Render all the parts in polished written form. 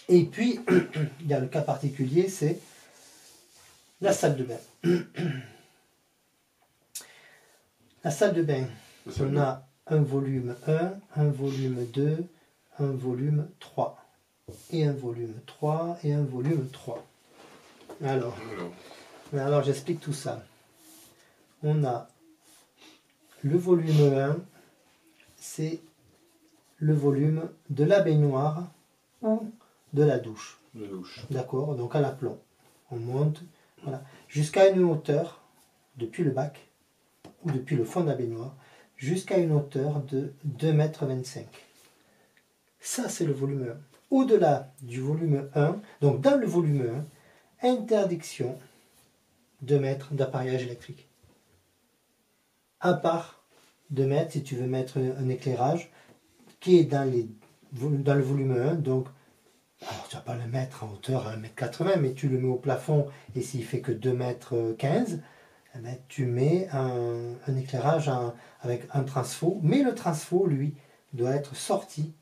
Et puis, il y a le cas particulier, c'est la salle de bain. La salle de bain, on a un volume 1, un volume 2, un volume 3, et un volume 3, et un volume 3. Alors j'explique tout ça. On a le volume 1, c'est le volume de la baignoire ou de la douche. D'accord, donc à l'aplomb. On monte, voilà, jusqu'à une hauteur, depuis le bac, ou depuis le fond de la baignoire, jusqu'à une hauteur de 2,25 m. Ça, c'est le volume 1. Au-delà du volume 1, donc dans le volume 1, interdiction de mettre d'appareillage électrique. À part de mettre, si tu veux mettre un éclairage, qui est dans le volume 1, donc, alors tu ne vas pas le mettre en hauteur à 1,80 m, mais tu le mets au plafond, et s'il fait que 2,15 m, eh bien, tu mets un éclairage avec un transfo, mais le transfo, lui, doit être sorti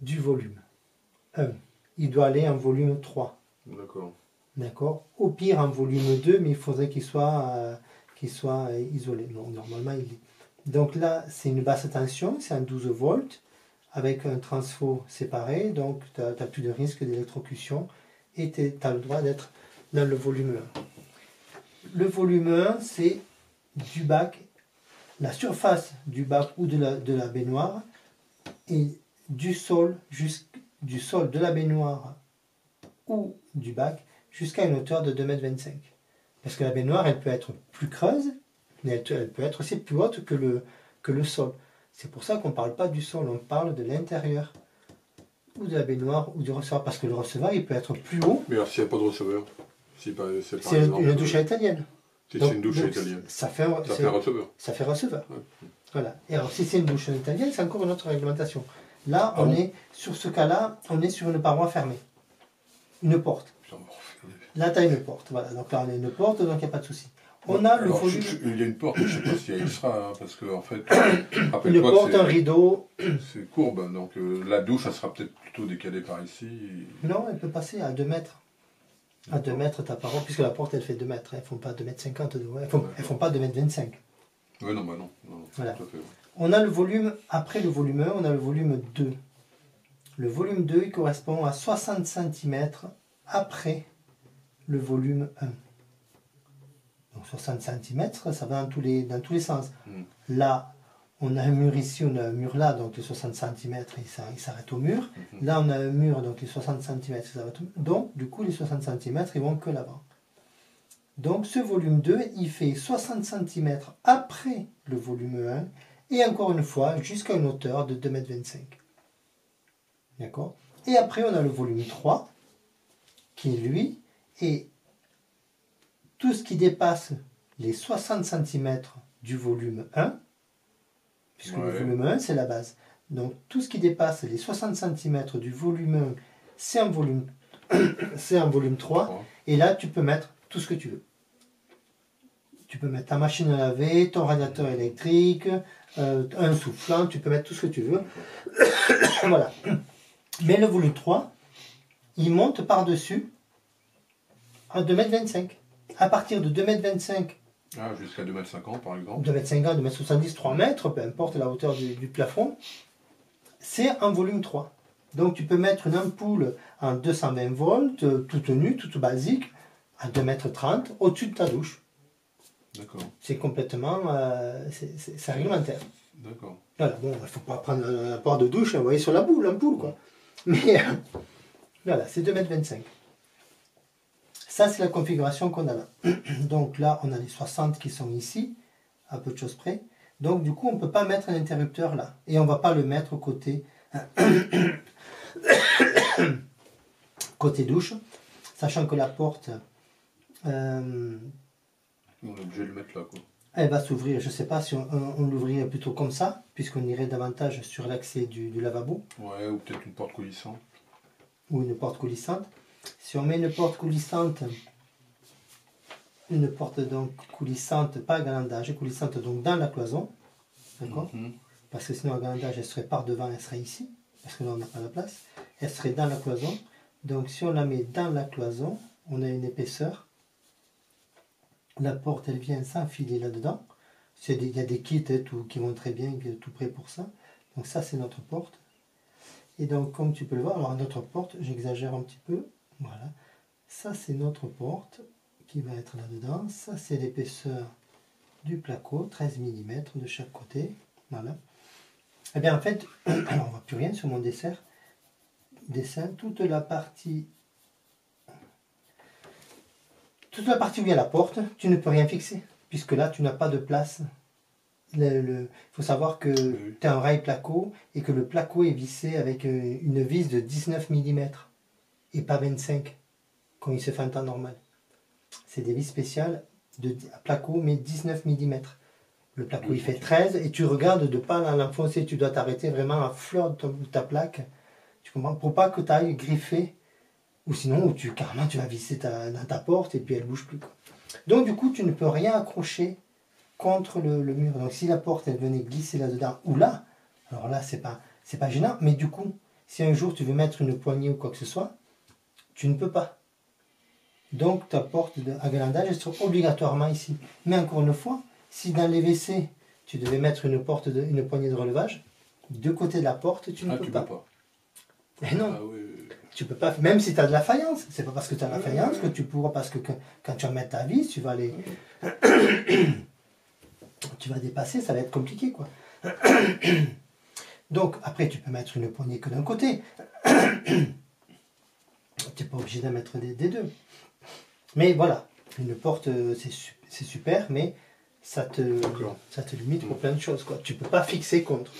du volume 1. Il doit aller en volume 3. D'accord. D'accord. Au pire en volume 2, mais il faudrait qu'il soit isolé. Non, normalement, il est. Donc là, c'est une basse tension, c'est un 12 volts, avec un transfo séparé, donc tu n'as plus de risque d'électrocution, et tu as le droit d'être dans le volume 1. Le volume 1, c'est du bac, la surface du bac ou de la baignoire, et du sol de la baignoire ou du bac jusqu'à une hauteur de 2,25 m. Parce que la baignoire, elle peut être plus creuse, mais elle peut être aussi plus haute que le sol. C'est pour ça qu'on ne parle pas du sol, on parle de l'intérieur, ou de la baignoire, ou du receveur. Parce que le receveur, il peut être plus haut. Mais alors, s'il n'y a pas de receveur, c'est une douche à l'italienne. Si c'est une douche à l'italienne, ça fait receveur. Ça fait receveur. Ouais. Voilà. Et alors, si c'est une douche à l'italienne, c'est encore une autre réglementation. Là, on est, sur ce cas-là, on est sur une paroi fermée. Une porte. Là, tu as une porte. Voilà. Donc là, on a une porte, donc il n'y a pas de souci. On a le volume. Il y a une porte, je ne sais pas si elle sera, hein, parce que en fait, une porte, un rideau. C'est courbe, donc la douche, ça sera peut-être plutôt décalée par ici. Non, elle peut passer à 2 mètres. À 2 mètres, ta paroi, puisque la porte, elle fait 2 mètres. Elles ne font pas 2,50 m. Elles font pas 2,25 m. Oui, non, bah non. Voilà. Tout à fait, ouais. On a le volume, après le volume 1, on a le volume 2. Le volume 2, il correspond à 60 cm après le volume 1. Donc 60 cm, ça va dans tous les sens. Là, on a un mur ici, on a un mur là, donc les 60 cm, il s'arrête au mur. Là, on a un mur, donc les 60 cm, ça s'arrête au mur. Donc, du coup, les 60 cm, ils vont que là-bas. Donc, ce volume 2, il fait 60 cm après le volume 1, et encore une fois, jusqu'à une hauteur de 2,25 m. D'accord? Et après, on a le volume 3, qui, lui, est tout ce qui dépasse les 60 cm du volume 1, puisque le volume 1, c'est la base. Donc, tout ce qui dépasse les 60 cm du volume 1, c'est un volume 3. Et là, tu peux mettre tout ce que tu veux. Tu peux mettre ta machine à laver, ton radiateur électrique, un soufflant, tu peux mettre tout ce que tu veux. Voilà. Mais le volume 3, il monte par-dessus à 2,25 m. À partir de 2,25 m. Ah, jusqu'à 2,50 m par exemple. 2,50 m, 2,70 m, 3 mètres, peu importe la hauteur du plafond, c'est un volume 3. Donc tu peux mettre une ampoule en 220 volts, toute nue, toute basique, à 2,30 m au-dessus de ta douche. D'accord. C'est complètement c'est réglementaire. D'accord. Voilà, bon, il ne faut pas prendre un port de douche et envoyer sur l'ampoule, quoi. Mais voilà, c'est 2,25 m. Ça, c'est la configuration qu'on a là. Donc là, on a les 60 qui sont ici, à peu de choses près. Donc du coup, on ne peut pas mettre un interrupteur là. Et on ne va pas le mettre côté, côté douche, sachant que la porte, on est obligé de le mettre là, quoi. Elle va s'ouvrir. Je ne sais pas si on l'ouvrirait plutôt comme ça, puisqu'on irait davantage sur l'accès du lavabo. Ouais, ou peut-être une porte coulissante. Ou une porte coulissante. Si on met une porte coulissante, donc coulissante, pas à galandage, coulissante donc dans la cloison, d'accord? Parce que sinon à galandage, elle serait par devant, elle serait ici, parce que là on n'a pas la place. elle serait dans la cloison. Donc si on la met dans la cloison, on a une épaisseur. La porte, elle vient s'enfiler là-dedans. Il y a des kits qui vont très bien, tout prêt pour ça. Donc ça, c'est notre porte. Et donc, comme tu peux le voir, alors notre porte, j'exagère un petit peu. Voilà. Ça, c'est notre porte qui va être là-dedans. Ça, c'est l'épaisseur du placo, 13 mm de chaque côté. Voilà. Eh bien, en fait, alors on ne voit plus rien sur mon dessin. Toute la partie où il y a la porte, tu ne peux rien fixer, puisque là, tu n'as pas de place. Il faut savoir que tu as un rail placo et que le placo est vissé avec une vis de 19 mm et pas 25 quand il se fait en temps normal. C'est des vis spéciales de placo, mais 19 mm. Le placo il fait 13 et tu regardes de pas l'enfoncer, tu dois t'arrêter vraiment à fleur de ta plaque. Tu comprends? Pour pas que tu ailles griffer, ou sinon carrément tu vas visser dans ta porte et puis elle bouge plus. Quoi. Donc du coup tu ne peux rien accrocher contre le mur. Donc si la porte elle venait glisser là-dedans ou là, alors là c'est pas gênant, mais du coup si un jour tu veux mettre une poignée ou quoi que ce soit, tu ne peux pas. Donc ta porte à galandage elle sera obligatoirement ici. Mais encore une fois, si dans les WC tu devais mettre une poignée de relevage, de côté de la porte tu ne peux pas. Mais non. Ah, oui. Tu peux pas, même si tu as de la faïence, c'est pas parce que tu as de la faïence que tu pourras, parce que quand tu vas mettre ta vis, tu vas aller. Tu vas dépasser, ça va être compliqué quoi. Donc après tu peux mettre une poignée que d'un côté. Tu n'es pas obligé d'en mettre des deux. Mais voilà, une porte c'est super, mais ça te limite pour plein de choses quoi. Tu peux pas fixer contre.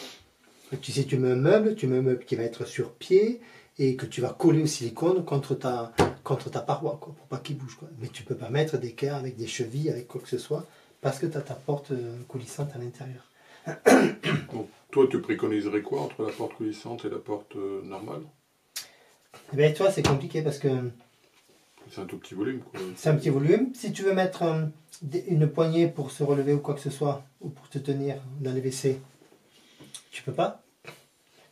Tu sais, tu mets un meuble qui va être sur pied et que tu vas coller au silicone contre ta paroi quoi, pour pas qu'il bouge quoi. Mais tu peux pas mettre d'équerre avec des chevilles, avec quoi que ce soit. Parce que tu as ta porte coulissante à l'intérieur. Donc, toi, tu préconiserais quoi entre la porte coulissante et la porte normale? Eh bien, toi, c'est compliqué parce que... C'est un tout petit volume, quoi. C'est un petit volume. Si tu veux mettre une poignée pour se relever ou quoi que ce soit, ou pour te tenir dans les WC, tu peux pas.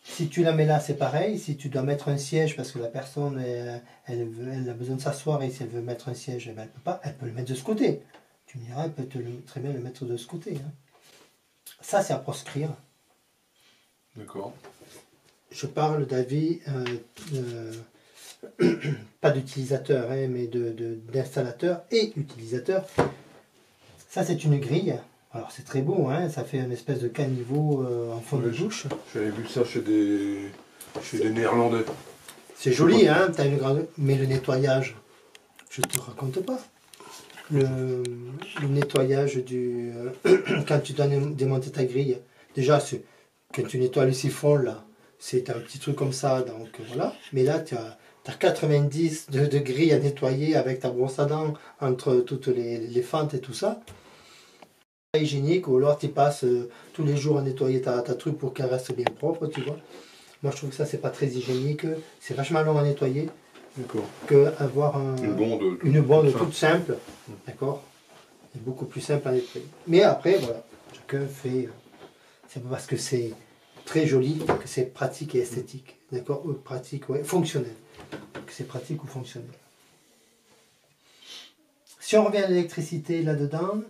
Si tu la mets là, c'est pareil. Si tu dois mettre un siège parce que la personne, elle a besoin de s'asseoir et si elle veut mettre un siège, eh ben, elle peut pas. Elle peut le mettre de ce côté. Tu me diras, elle peut très bien le mettre de ce côté. Hein. Ça, c'est à proscrire. D'accord. Je parle d'avis, pas d'utilisateur, hein, mais d'installateur et utilisateur. Ça, c'est une grille. Alors, c'est très beau, hein, ça fait une espèce de caniveau en fond de douche. J'avais vu ça chez des Néerlandais. C'est joli, hein, t'as une grande... mais le nettoyage, je ne te raconte pas. Le nettoyage du... quand tu dois démonter ta grille, déjà, quand tu nettoies le siphon, là, c'est un petit truc comme ça, donc voilà. Mais là, tu as 90 de grilles à nettoyer avec ta brosse à dents entre toutes les fentes et tout ça. C'est pas hygiénique, ou alors tu passes tous les jours à nettoyer ta truc pour qu'elle reste bien propre, tu vois. Moi, je trouve que ça, c'est pas très hygiénique. C'est vachement long à nettoyer. Qu'avoir une bonde toute simple, d'accord, c'est beaucoup plus simple à nettoyer. Mais après, voilà, chacun fait, c'est pas parce que c'est très joli que c'est pratique et esthétique, d'accord, pratique, ouais, fonctionnel, que c'est pratique ou fonctionnel. Si on revient à l'électricité là-dedans,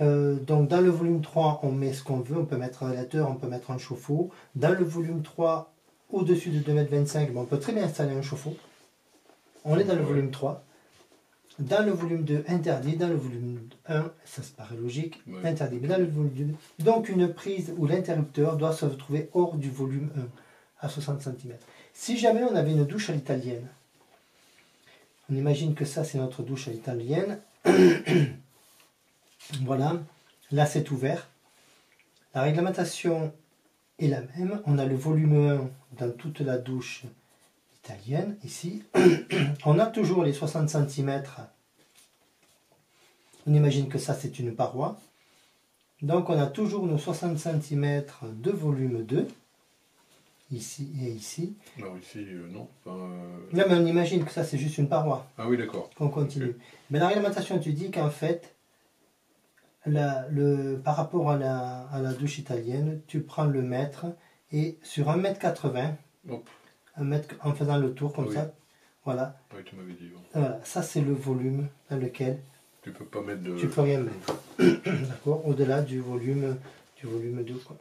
donc dans le volume 3, on met ce qu'on veut, on peut mettre un radiateur, on peut mettre un chauffe-eau. Dans le volume 3, au-dessus de 2,25 m, on peut très bien installer un chauffe-eau. On est dans le volume 3. Dans le volume 2, interdit. Dans le volume 1, ça se paraît logique, interdit. Mais dans le volume 2, donc une prise ou l'interrupteur doit se trouver hors du volume 1, à 60 cm. Si jamais on avait une douche à l'italienne, on imagine que ça c'est notre douche à l'italienne. Voilà, là c'est ouvert. La réglementation est la même. On a le volume 1 dans toute la douche italienne, ici. On a toujours les 60 cm. On imagine que ça c'est une paroi. Donc on a toujours nos 60 cm de volume 2, ici et ici. Alors ici, non. Non, mais on imagine que ça c'est juste une paroi. Ah oui, d'accord. Qu'on continue. Okay. Mais la réglementation te dit qu'en fait, par rapport à la douche italienne, tu prends le mètre et sur 1,80 m, mettre en faisant le tour comme Oui. ça. Voilà. Oui, tu m'avais dit. Ouais. Voilà, ça c'est le volume dans lequel Tu peux pas mettre de... tu peux rien mettre. D'accord? Au-delà du volume 2, quoi.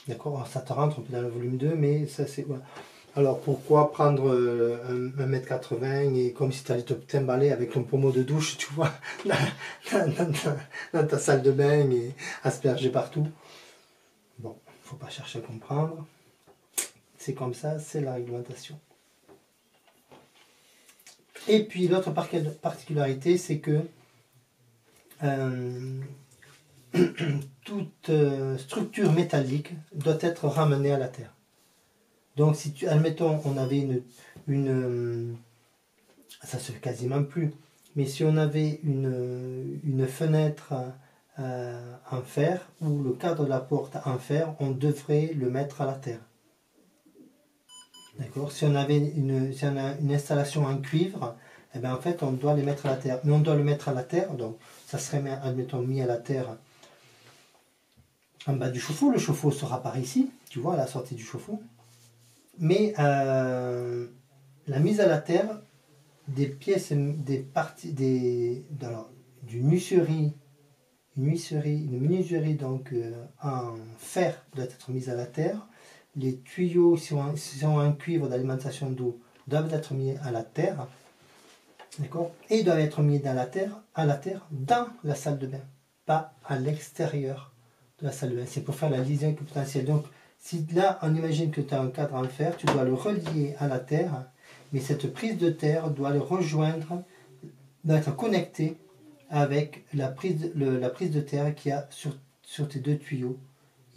D'accord? Ça te rentre un peu dans le volume 2, mais ça c'est... Voilà. Alors pourquoi prendre 1,80 m et comme si tu allais te trimballer avec ton pommeau de douche, tu vois, dans ta salle de bain et asperger partout? Bon, faut pas chercher à comprendre. C'est comme ça, c'est la réglementation. Et puis l'autre particularité, c'est que toute structure métallique doit être ramenée à la terre. Donc si tu, admettons, on avait ça se fait quasiment plus, mais si on avait une fenêtre en fer ou le cadre de la porte en fer, on devrait le mettre à la terre. D'accord? Si on avait une installation en cuivre, eh bien, en fait, on doit les mettre à la terre. Mais on doit le mettre à la terre, donc ça serait, admettons, mis à la terre en bas du chauffe-eau. Le chauffe-eau sera par ici, tu vois, à la sortie du chauffe-eau. Mais la mise à la terre des pièces, des parties, d'une menuiserie, une menuiserie donc en fer doit être mise à la terre. Les tuyaux, si sont en cuivre d'alimentation d'eau, doivent être mis à la terre. D'accord? Et ils doivent être mis à la terre, dans la salle de bain, pas à l'extérieur de la salle de bain. C'est pour faire la liaison potentielle. Donc, si là, on imagine que tu as un cadre en fer, tu dois le relier à la terre, mais cette prise de terre doit le rejoindre, doit être connectée avec la prise de terre qu'il y a sur tes deux tuyaux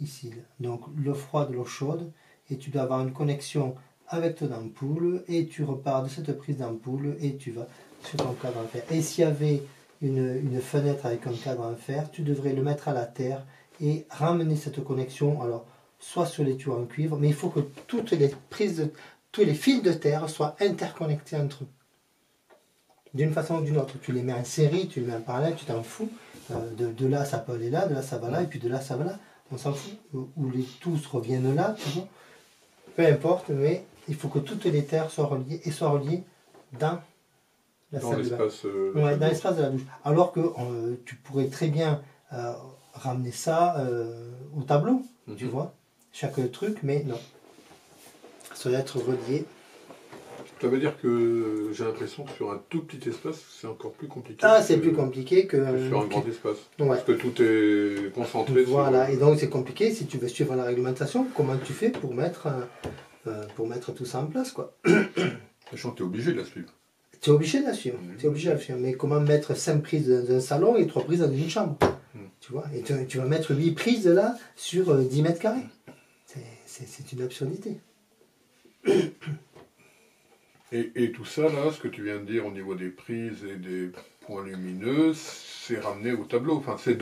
ici. Donc, l'eau froide, l'eau chaude, et tu dois avoir une connexion avec ton ampoule, et tu repars de cette prise d'ampoule, et tu vas sur ton cadre en fer. Et s'il y avait une fenêtre avec un cadre en fer, tu devrais le mettre à la terre et ramener cette connexion, alors soit sur les tuyaux en cuivre, mais il faut que tous les fils de terre soient interconnectés entre eux. D'une façon ou d'une autre. Tu les mets en série, tu les mets en parallèle, tu t'en fous. De là, ça peut aller là, de là, ça va là, et puis de là, ça va là. On s'en fout. Ou tous reviennent là, tu vois. Peu importe, mais il faut que toutes les terres soient reliées, et soient reliées dans la salle de bain. Ouais, dans l'espace de la douche. Alors que tu pourrais très bien ramener ça au tableau, tu vois, chaque truc, mais non. Ça doit être relié. Ça veut dire que j'ai l'impression que sur un tout petit espace, c'est encore plus compliqué. Ah, c'est plus compliqué que sur un grand espace. Ouais. Parce que tout est concentré. Voilà, et donc c'est compliqué si tu veux suivre la réglementation. Comment tu fais pour mettre tout ça en place, quoi? Sachant que tu es obligé de la suivre. Tu es obligé de la suivre. Tu es obligé de la suivre. Mais comment mettre 5 prises dans un salon et 3 prises dans une chambre? Tu vois? Et tu vas mettre 8 prises là sur 10 mètres carrés. C'est une absurdité. Et tout ça, là, ce que tu viens de dire au niveau des prises et des points lumineux, c'est ramené au tableau. Enfin, c'est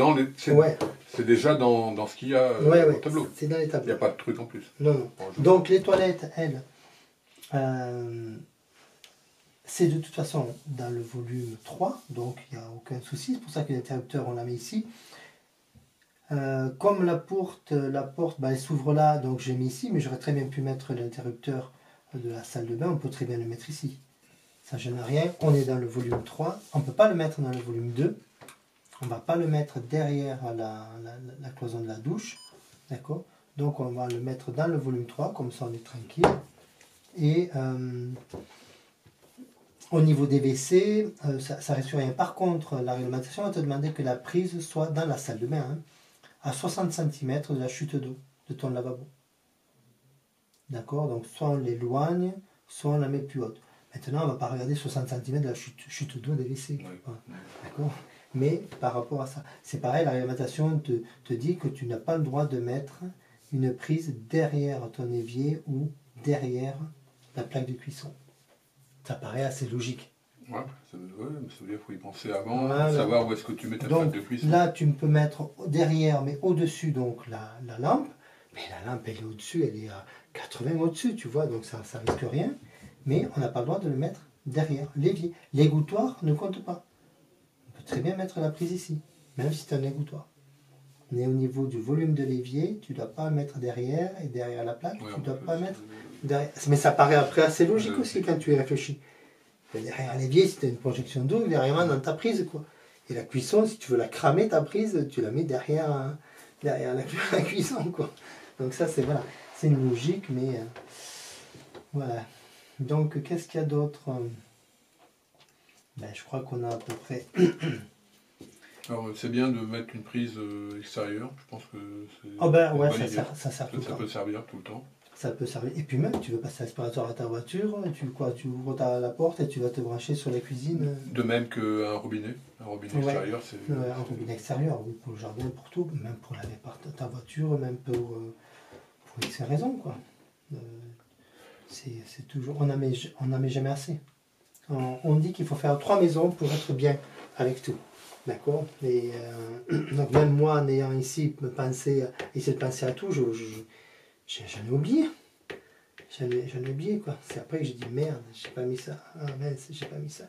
déjà dans ce qu'il y a au tableau. C'est dans les tableaux. Il n'y a pas de truc en plus. Non, non. Donc les toilettes, elles, c'est de toute façon dans le volume 3, donc il n'y a aucun souci. C'est pour ça que l'interrupteur, on la met ici. Comme la porte elle s'ouvre là, donc j'ai mis ici, mais j'aurais très bien pu mettre l'interrupteur de la salle de bain, on peut très bien le mettre ici. Ça gêne rien, on est dans le volume 3, on ne peut pas le mettre dans le volume 2, on ne va pas le mettre derrière la cloison de la douche, d'accord? Donc on va le mettre dans le volume 3, comme ça on est tranquille. Et au niveau des WC, ça reste rien. Par contre, la réglementation va te demander que la prise soit dans la salle de bain, hein, à 60 cm de la chute d'eau de ton lavabo. D'accord? Donc soit on l'éloigne, soit on la met plus haute. Maintenant, on ne va pas regarder 60 cm de la chute d'eau des WC. Ouais. D'accord? Mais par rapport à ça, c'est pareil, la réglementation te dit que tu n'as pas le droit de mettre une prise derrière ton évier ou derrière la plaque de cuisson. Ça paraît assez logique. Ouais, ça veut dire qu'il faut y penser avant, savoir où est-ce que tu mets ta plaque de cuisson. Là, tu peux mettre derrière, mais au-dessus, donc la lampe. Mais la lampe, elle est au-dessus, elle est à 80 au-dessus, tu vois, donc ça risque rien. Mais on n'a pas le droit de le mettre derrière l'évier. L'égouttoir ne compte pas. On peut très bien mettre la prise ici, même si c'est un égouttoir. Mais au niveau du volume de l'évier, tu ne dois pas mettre derrière, et derrière la plaque, tu ne dois pas mettre Mais ça paraît après assez logique aussi quand tu y réfléchis. Derrière l'évier, si tu as une projection d'eau, derrière dans ta prise, quoi. Et la cuisson, si tu veux la cramer, ta prise, tu la mets derrière la cuisson, quoi. Donc ça, c'est voilà, c'est une logique, mais voilà. Donc, qu'est-ce qu'il y a d'autre? Je crois qu'on a à peu près... Alors, c'est bien de mettre une prise extérieure, je pense que c'est... Oh ben ouais, ça sert tout le temps. Ça peut servir tout le temps. Ça peut servir. Et puis même, tu veux passer l'aspirateur à ta voiture, tu ouvres la porte et tu vas te brancher sur la cuisine. De même qu'un robinet. Un robinet extérieur, c'est... un robinet extérieur, oui, pour le jardin, pour tout. Même pour laver ta voiture, même pour X raisons, quoi. C'est toujours... On n'en met jamais assez. On dit qu'il faut faire 3 maisons pour être bien avec tout. D'accord. Et donc même moi, en ayant essayé de penser à tout, j'en ai oublié. J'en ai oublié, quoi. C'est après que j'ai dit merde, j'ai pas mis ça. Ah mince, j'ai pas mis ça.